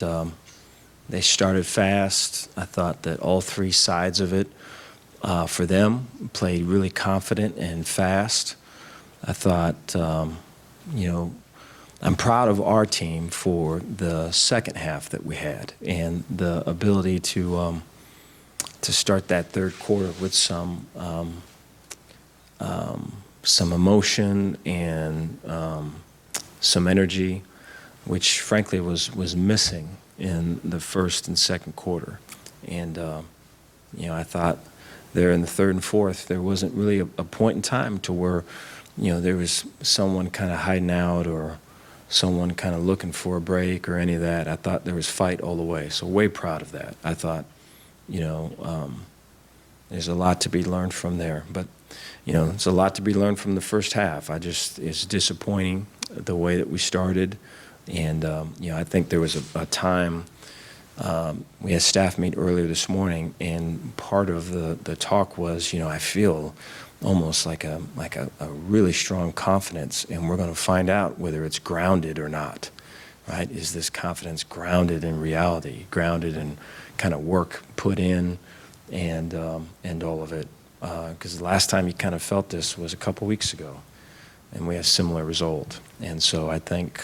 They started fast. I thought that all three sides of it for them played really confident and fast. I thought, I'm proud of our team for the second half that we had and the ability to start that third quarter with some emotion and some energy, which frankly was missing in the first and second quarter. And I thought there in the third and fourth, there wasn't really a point in time to where, there was someone kind of hiding out or someone kind of looking for a break or any of that. I thought there was fight all the way. So way proud of that. I thought, there's a lot to be learned from there. But, it's a lot to be learned from the first half. It's disappointing the way that we started. And, I think there was a time, we had staff meet earlier this morning, and part of the talk was, I feel almost like a really strong confidence, and we're going to find out whether it's grounded or not, right? Is this confidence grounded in reality, grounded in kind of work put in and all of it? Because the last time you kind of felt this was a couple weeks ago, and we had a similar result. And so I think,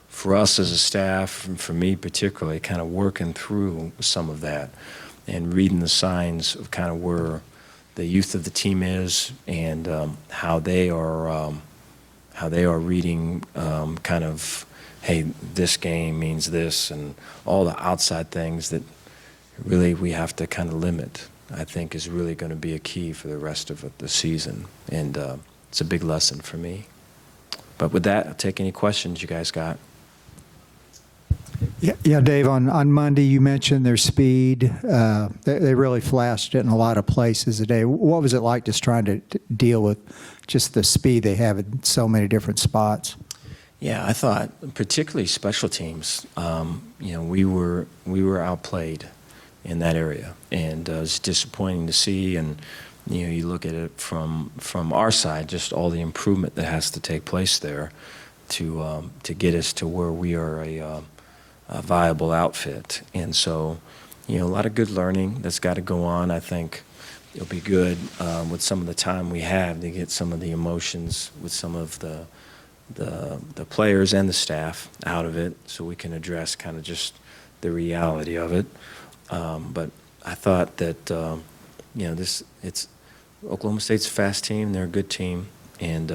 for us as a staff, and for me particularly, kind of working through some of that and reading the signs of kind of where the youth of the team is and how they are reading kind of, hey, this game means this, and all the outside things that really we have to kind of limit, I think is really going to be a key for the rest of the season. And it's a big lesson for me. But with that, I'll take any questions you guys got. Yeah, Dave, on Monday you mentioned their speed. They really flashed it in a lot of places today. What was it like just trying to deal with just the speed they have in so many different spots? Yeah, I thought particularly special teams, we were outplayed in that area, and it's disappointing to see. And you look at it from our side, just all the improvement that has to take place there to get us to where we are a viable outfit. And so, a lot of good learning that's got to go on. I think it'll be good with some of the time we have to get some of the emotions with some of the players and the staff out of it, so we can address kind of just the reality of it. But I thought that it's Oklahoma State's a fast team. They're a good team, and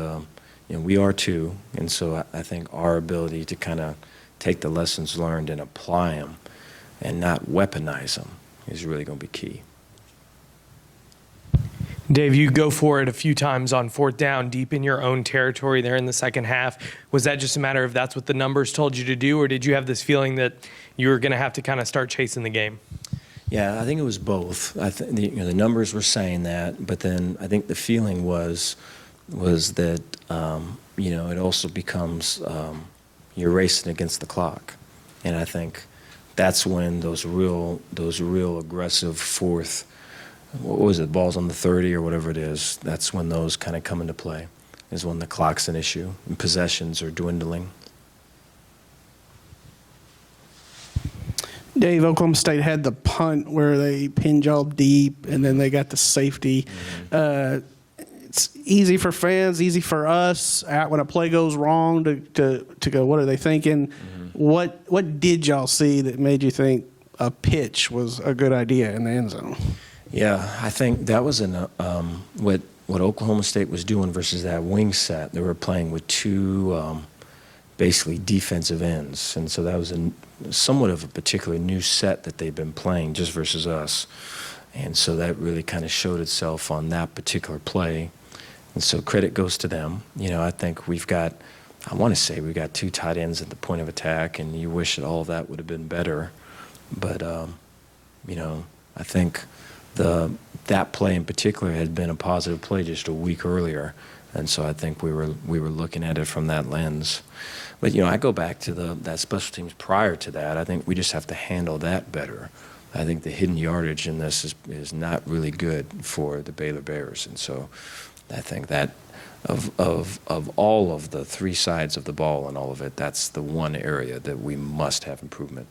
we are too. And so I think our ability to kind of take the lessons learned and apply them and not weaponize them is really going to be key. Dave, you go for it a few times on fourth down, deep in your own territory there in the second half. Was that just a matter of that's what the numbers told you to do, or did you have this feeling that you were going to have to kind of start chasing the game? Yeah, I think it was both. I think the numbers were saying that, but then I think the feeling was that it also becomes you're racing against the clock, and I think that's when those real aggressive fourth, what was it, balls on the 30 or whatever it is, that's when those kind of come into play, is when the clock's an issue and possessions are dwindling. Dave, Oklahoma State had the punt where they pin job deep, and then they got the safety. It's easy for fans, easy for us when a play goes wrong to go, what are they thinking? What did y'all see that made you think a pitch was a good idea in the end zone? Yeah, I think that was what Oklahoma State was doing versus that wing set. They were playing with two basically defensive ends, and so that was somewhat of a particular new set that they've been playing just versus us. And so that really kind of showed itself on that particular play. And so credit goes to them. I think we've got two tight ends at the point of attack, and you wish that all of that would have been better. But, I think that play in particular had been a positive play just a week earlier. And so I think we were looking at it from that lens. But, I go back to that special teams prior to that. I think we just have to handle that better. I think the hidden yardage in this is not really good for the Baylor Bears. And so I think that of all of the three sides of the ball and all of it, that's the one area that we must have improvement.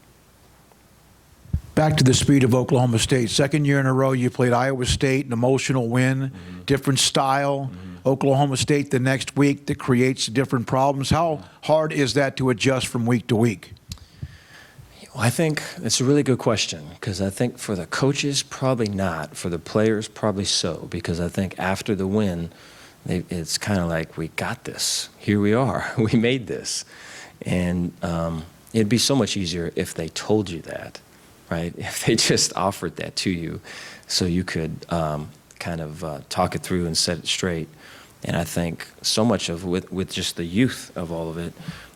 Back to the speed of Oklahoma State. Second year in a row, you played Iowa State, an emotional win, different style. Oklahoma State the next week, that creates different problems. How hard is that to adjust from week to week? Well, I think it's a really good question, because I think for the coaches, probably not. For the players, probably so, because I think after the win, it's kind of like, we got this. Here we are. We made this. And it'd be so much easier if they told you that, right? If they just offered that to you so you could kind of talk it through and set it straight. And I think so much of with just the youth of all of it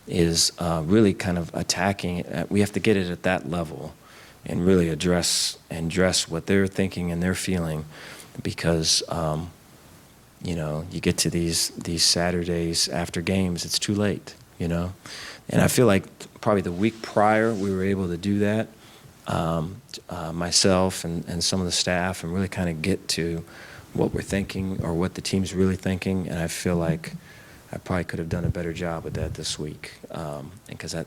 is really kind of attacking it. We have to get it at that level and really address what they're thinking and they're feeling, because you know, you get to these Saturdays after games, it's too late, you know? And I feel like probably the week prior, we were able to do that, myself and some of the staff, and really kind of get to what we're thinking or what the team's really thinking. And I feel like I probably could have done a better job with that this week. Because I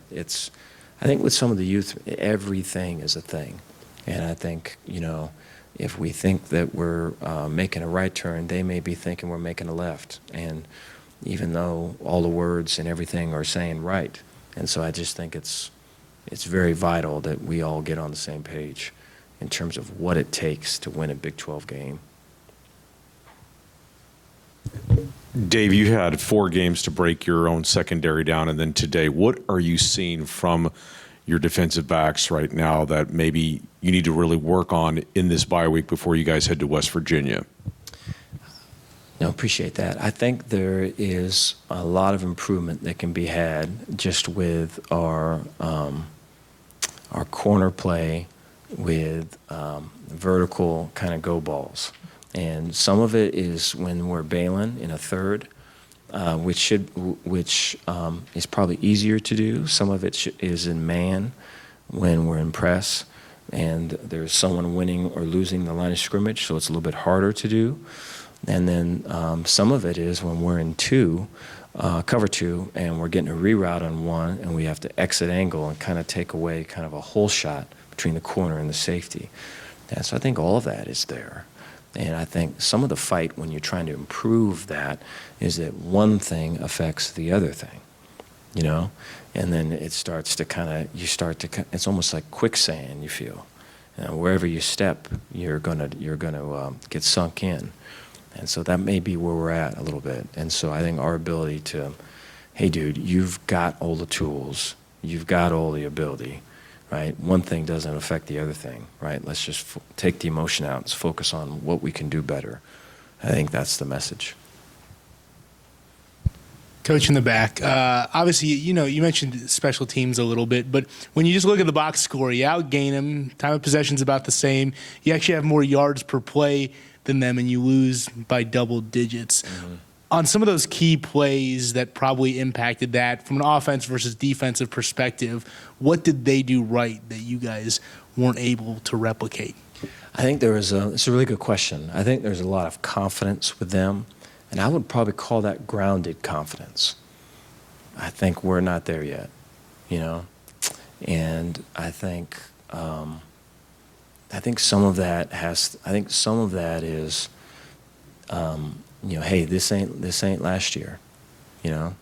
think with some of the youth, everything is a thing. And I think, you know, if we think that we're making a right turn, they may be thinking we're making a left. And even though all the words and everything are saying right. And so I just think it's very vital that we all get on the same page in terms of what it takes to win a Big 12 game. Dave, you had 4 games to break your own secondary down, and then today, what are you seeing from your defensive backs right now that maybe you need to really work on in this bye week before you guys head to West Virginia? No, appreciate that. I think there is a lot of improvement that can be had just with our corner play with vertical kind of go balls. And some of it is when we're bailing in a third, which is probably easier to do. Some of it is in man when we're in press and there's someone winning or losing the line of scrimmage, so it's a little bit harder to do. And then some of it is when we're in cover two, and we're getting a reroute on one, and we have to exit angle and kind of take away kind of a hole shot between the corner and the safety. And so I think all of that is there. And I think some of the fight when you're trying to improve that is that one thing affects the other thing, you know? And then it starts to it's almost like quicksand, you feel. You know, wherever you step, you're gonna get sunk in. And so that may be where we're at a little bit. And so I think our ability to, hey, dude, you've got all the tools, you've got all the ability, right? One thing doesn't affect the other thing, right? Let's just take the emotion out and focus on what we can do better. I think that's the message. Coach in the back, obviously, you know, you mentioned special teams a little bit, but when you just look at the box score, you outgain them, time of possession's about the same, you actually have more yards per play than them, and you lose by double digits. Mm-hmm. On some of those key plays that probably impacted that, from an offense versus defensive perspective, what did they do right that you guys weren't able to replicate? I think it's a really good question. I think there's a lot of confidence with them, and I would probably call that grounded confidence. I think we're not there yet, you know? And I think some of that is, you know, hey, this ain't last year, you know?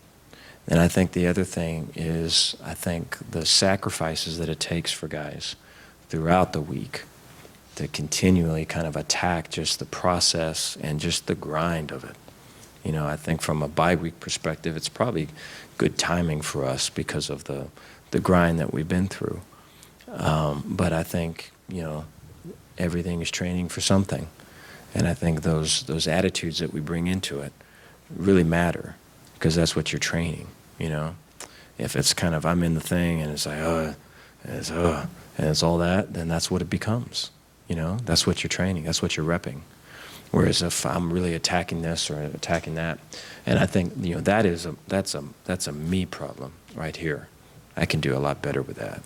And I think the other thing is, I think the sacrifices that it takes for guys throughout the week to continually kind of attack just the process and just the grind of it. You know, I think from a bye week perspective, it's probably good timing for us because of the grind that we've been through. But I think, you know, everything is training for something. And I think those attitudes that we bring into it really matter, because that's what you're training, you know? If it's kind of, I'm in the thing and it's like, and it's all that, then that's what it becomes, you know? That's what you're training, that's what you're repping. Whereas if I'm really attacking this or attacking that, and I think, you know, that's a me problem right here. I can do a lot better with that,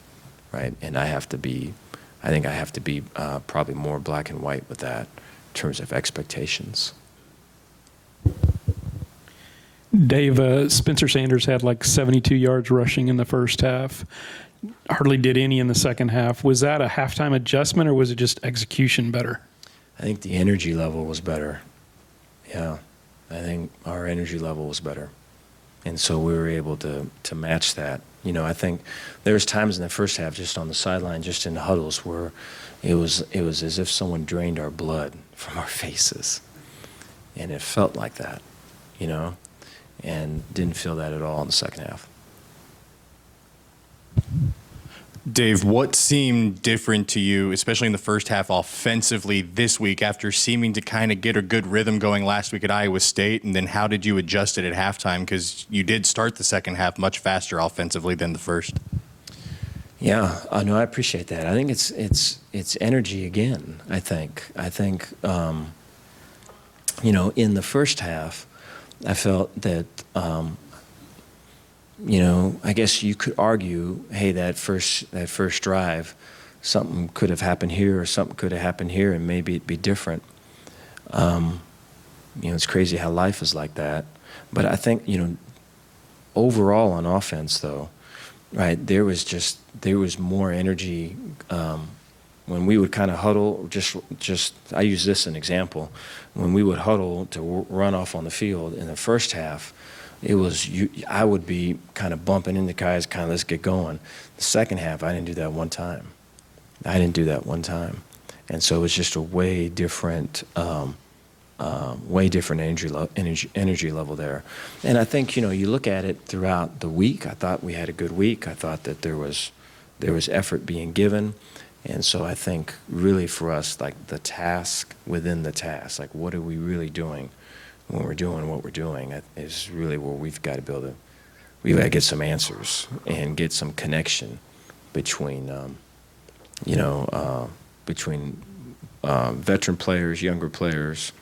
right? And I think I have to be probably more black and white with that in terms of expectations. Dave, Spencer Sanders had like 72 yards rushing in the first half. Hardly did any in the second half. Was that a halftime adjustment, or was it just execution better? I think the energy level was better. Yeah, I think our energy level was better. And so we were able to match that. You know, I think there was times in the first half just on the sideline, just in the huddles, where it was as if someone drained our blood from our faces. And it felt like that, you know, and didn't feel that at all in the second half. Dave, what seemed different to you, especially in the first half offensively this week after seeming to kind of get a good rhythm going last week at Iowa State? And then how did you adjust it at halftime? Because you did start the second half much faster offensively than the first. Yeah, no, I appreciate that. I think it's energy again. I think you know, in the first half, I felt that you know, I guess you could argue, hey, that first drive, something could have happened here or something could have happened here, and maybe it'd be different. You know, it's crazy how life is like that. But I think, you know, overall on offense, though, right, there was more energy when we would kind of huddle. Just I use this as an example. When we would huddle to run off on the field in the first half, it was I would be kind of bumping into guys, kind of let's get going. The second half, I didn't do that one time. And so it was just a way different energy level there. And I think, you know, you look at it throughout the week. I thought we had a good week. I thought that there was effort being given. And so I think really for us, like the task within the task, like what are we really doing when we're doing what we're doing, is really where we've got to get some answers and get some connection between, you know, between veteran players, younger players,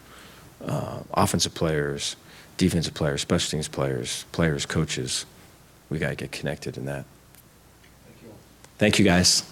offensive players, defensive players, special teams players, coaches. We got to get connected in that. Thank you guys.